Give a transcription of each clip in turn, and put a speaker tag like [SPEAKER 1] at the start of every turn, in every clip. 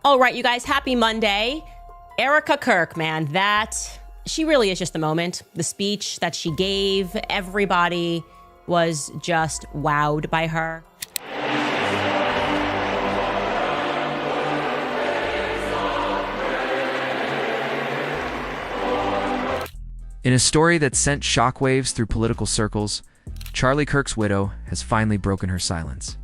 [SPEAKER 1] All right, you guys, happy Monday. Erica Kirk, man, she really is just the moment. The speech that she gave, everybody was just wowed by her.
[SPEAKER 2] In a story that sent shockwaves through political circles, Charlie Kirk's widow has finally broken her silence.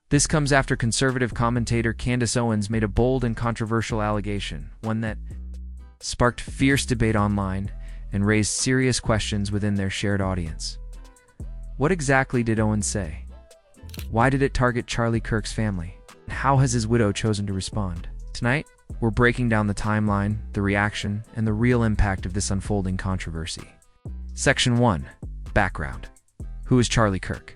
[SPEAKER 2] This comes after conservative commentator Candace Owens made a bold and controversial allegation, one that sparked fierce debate online and raised serious questions within their shared audience. What exactly did Owens say? Why did it target Charlie Kirk's family? And how has his widow chosen to respond? Tonight, we're breaking down the timeline, the reaction, and the real impact of this unfolding controversy. Section 1. Background. Who is Charlie Kirk?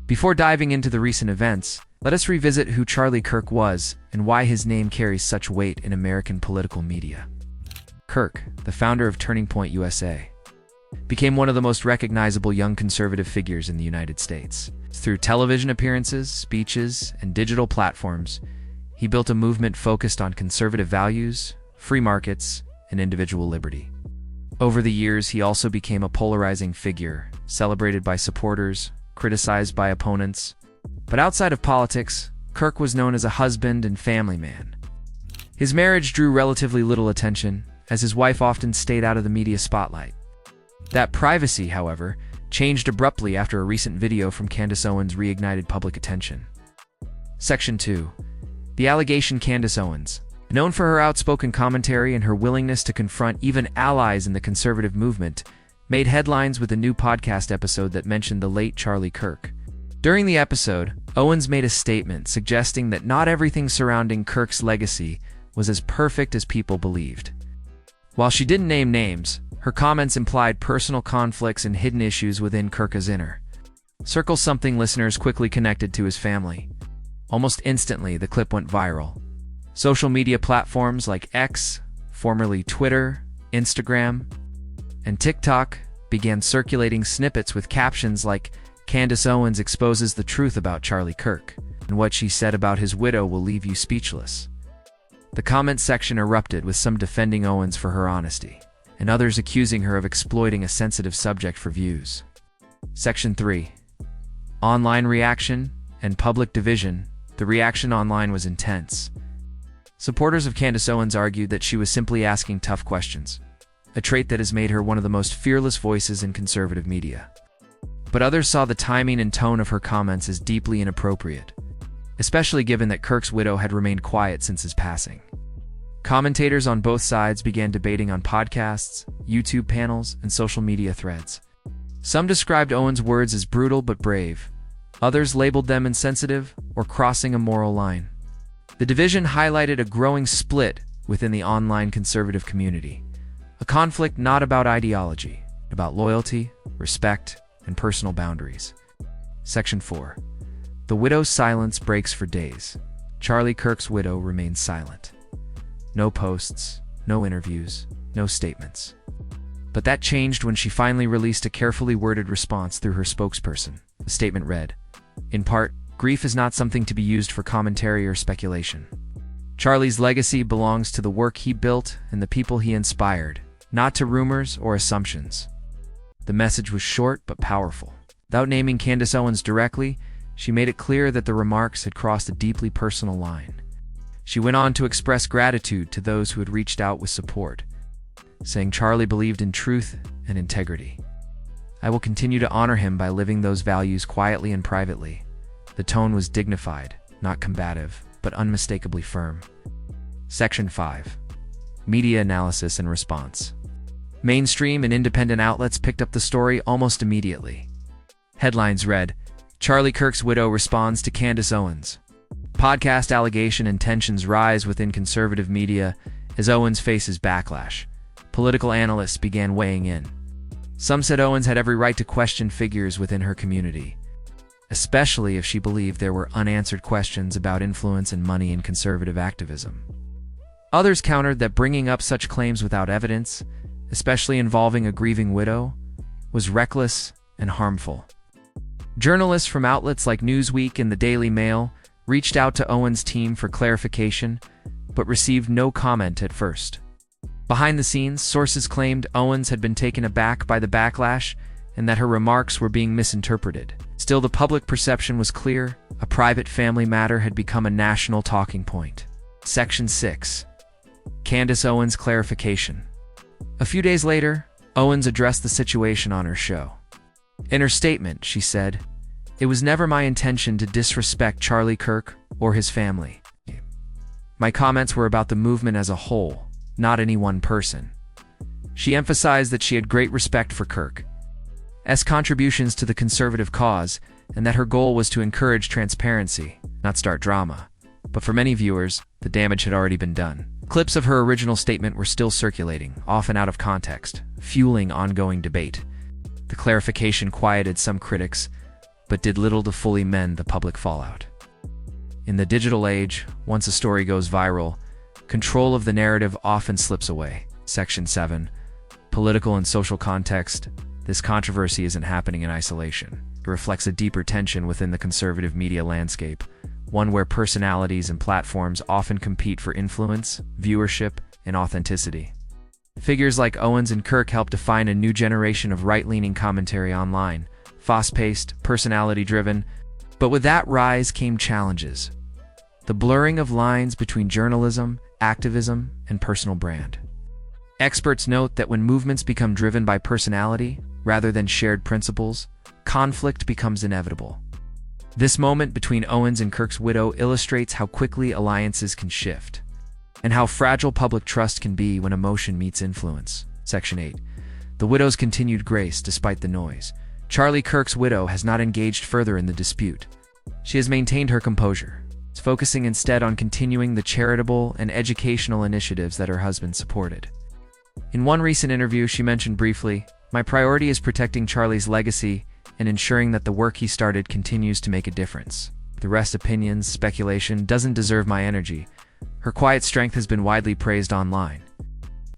[SPEAKER 2] Before diving into the recent events, let us revisit who Charlie Kirk was and why his name carries such weight in American political media. Kirk, the founder of Turning Point USA, became one of the most recognizable young conservative figures in the United States. Through television appearances, speeches, and digital platforms, he built a movement focused on conservative values, free markets, and individual liberty. Over the years, he also became a polarizing figure, celebrated by supporters, criticized by opponents. But outside of politics, Kirk was known as a husband and family man. His marriage drew relatively little attention, as his wife often stayed out of the media spotlight. That privacy, however, changed abruptly after a recent video from Candace Owens reignited public attention. Section 2. The allegation. Candace Owens, known for her outspoken commentary and her willingness to confront even allies in the conservative movement, made headlines with a new podcast episode that mentioned the late Charlie Kirk. During the episode, Owens made a statement suggesting that not everything surrounding Kirk's legacy was as perfect as people believed. While she didn't name names, her comments implied personal conflicts and hidden issues within Kirk's inner circle, something listeners quickly connected to his family. Almost instantly, the clip went viral. Social media platforms like X, formerly Twitter, Instagram, and TikTok began circulating snippets with captions like, "Candace Owens exposes the truth about Charlie Kirk, and what she said about his widow will leave you speechless." The comment section erupted, with some defending Owens for her honesty, and others accusing her of exploiting a sensitive subject for views. Section 3. Online reaction and public division. The reaction online was intense. Supporters of Candace Owens argued that she was simply asking tough questions, a trait that has made her one of the most fearless voices in conservative media. But others saw the timing and tone of her comments as deeply inappropriate, especially given that Kirk's widow had remained quiet since his passing. Commentators on both sides began debating on podcasts, YouTube panels, and social media threads. Some described Owens' words as brutal but brave. Others labeled them insensitive or crossing a moral line. The division highlighted a growing split within the online conservative community, a conflict not about ideology, but about loyalty, respect, and personal boundaries. Section 4. The widow's silence breaks for days. Charlie Kirk's widow remains silent. No posts, no interviews, no statements. But that changed when she finally released a carefully worded response through her spokesperson. The statement read, in part, "Grief is not something to be used for commentary or speculation. Charlie's legacy belongs to the work he built and the people he inspired, not to rumors or assumptions." The message was short but powerful. Without naming Candace Owens directly, she made it clear that the remarks had crossed a deeply personal line. She went on to express gratitude to those who had reached out with support, saying Charlie believed in truth and integrity. "I will continue to honor him by living those values quietly and privately." The tone was dignified, not combative, but unmistakably firm. Section 5. Media analysis and response. Mainstream and independent outlets picked up the story almost immediately. Headlines read, "Charlie Kirk's widow responds to Candace Owens." Podcast allegation and tensions rise within conservative media as Owens faces backlash. Political analysts began weighing in. Some said Owens had every right to question figures within her community, especially if she believed there were unanswered questions about influence and money in conservative activism. Others countered that bringing up such claims without evidence, especially involving a grieving widow, was reckless and harmful. Journalists from outlets like Newsweek and the Daily Mail reached out to Owens' team for clarification, but received no comment at first. Behind the scenes, sources claimed Owens had been taken aback by the backlash and that her remarks were being misinterpreted. Still, the public perception was clear. A private family matter had become a national talking point. Section 6. Candace Owens clarification. A few days later, Owens addressed the situation on her show. In her statement, she said, "It was never my intention to disrespect Charlie Kirk or his family. My comments were about the movement as a whole, not any one person." She emphasized that she had great respect for Kirk's contributions to the conservative cause and that her goal was to encourage transparency, not start drama. But for many viewers, the damage had already been done. Clips of her original statement were still circulating, often out of context, fueling ongoing debate. The clarification quieted some critics, but did little to fully mend the public fallout. In the digital age, once a story goes viral, control of the narrative often slips away. Section 7. Political and social context. This controversy isn't happening in isolation. It reflects a deeper tension within the conservative media landscape, one where personalities and platforms often compete for influence, viewership, and authenticity. Figures like Owens and Kirk help define a new generation of right-leaning commentary online, fast-paced, personality-driven, but with that rise came challenges. The blurring of lines between journalism, activism, and personal brand. Experts note that when movements become driven by personality, rather than shared principles, conflict becomes inevitable. This moment between Owens and Kirk's widow illustrates how quickly alliances can shift, and how fragile public trust can be when emotion meets influence. Section 8. The widow's continued grace despite the noise. Charlie Kirk's widow has not engaged further in the dispute. She has maintained her composure, focusing instead on continuing the charitable and educational initiatives that her husband supported. In one recent interview, she mentioned briefly, "My priority is protecting Charlie's legacy and ensuring that the work he started continues to make a difference. The rest, opinions, speculation, doesn't deserve my energy." Her quiet strength has been widely praised online.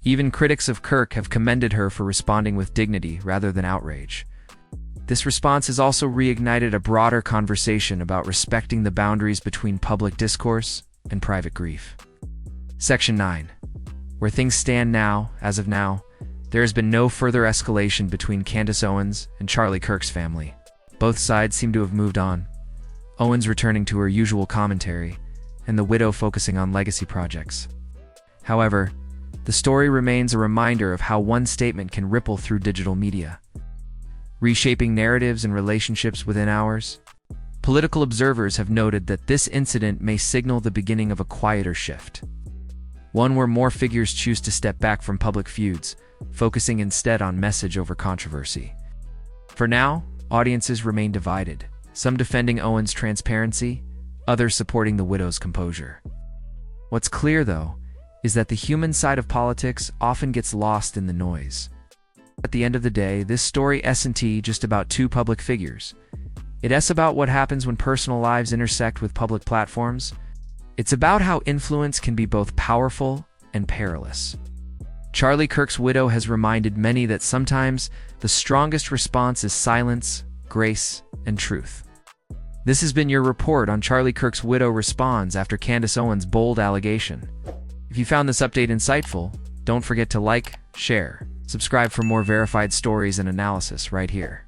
[SPEAKER 2] Even critics of Kirk have commended her for responding with dignity rather than outrage. This response has also reignited a broader conversation about respecting the boundaries between public discourse and private grief. Section 9. Where things stand now, as of now, there has been no further escalation between Candace Owens and Charlie Kirk's family. Both sides seem to have moved on, Owens returning to her usual commentary, and the widow focusing on legacy projects. However, the story remains a reminder of how one statement can ripple through digital media, reshaping narratives and relationships within hours. Political observers have noted that this incident may signal the beginning of a quieter shift, one where more figures choose to step back from public feuds, focusing instead on message over controversy. For now, audiences remain divided, some defending Owens' transparency, others supporting the widow's composure. What's clear, though, is that the human side of politics often gets lost in the noise. At the end of the day, this story isn't just about two public figures. It's about what happens when personal lives intersect with public platforms. It's about how influence can be both powerful and perilous. Charlie Kirk's widow has reminded many that sometimes the strongest response is silence, grace, and truth. This has been your report on Charlie Kirk's widow responds after Candace Owens' bold allegation. If you found this update insightful, don't forget to like, share, subscribe for more verified stories and analysis right here.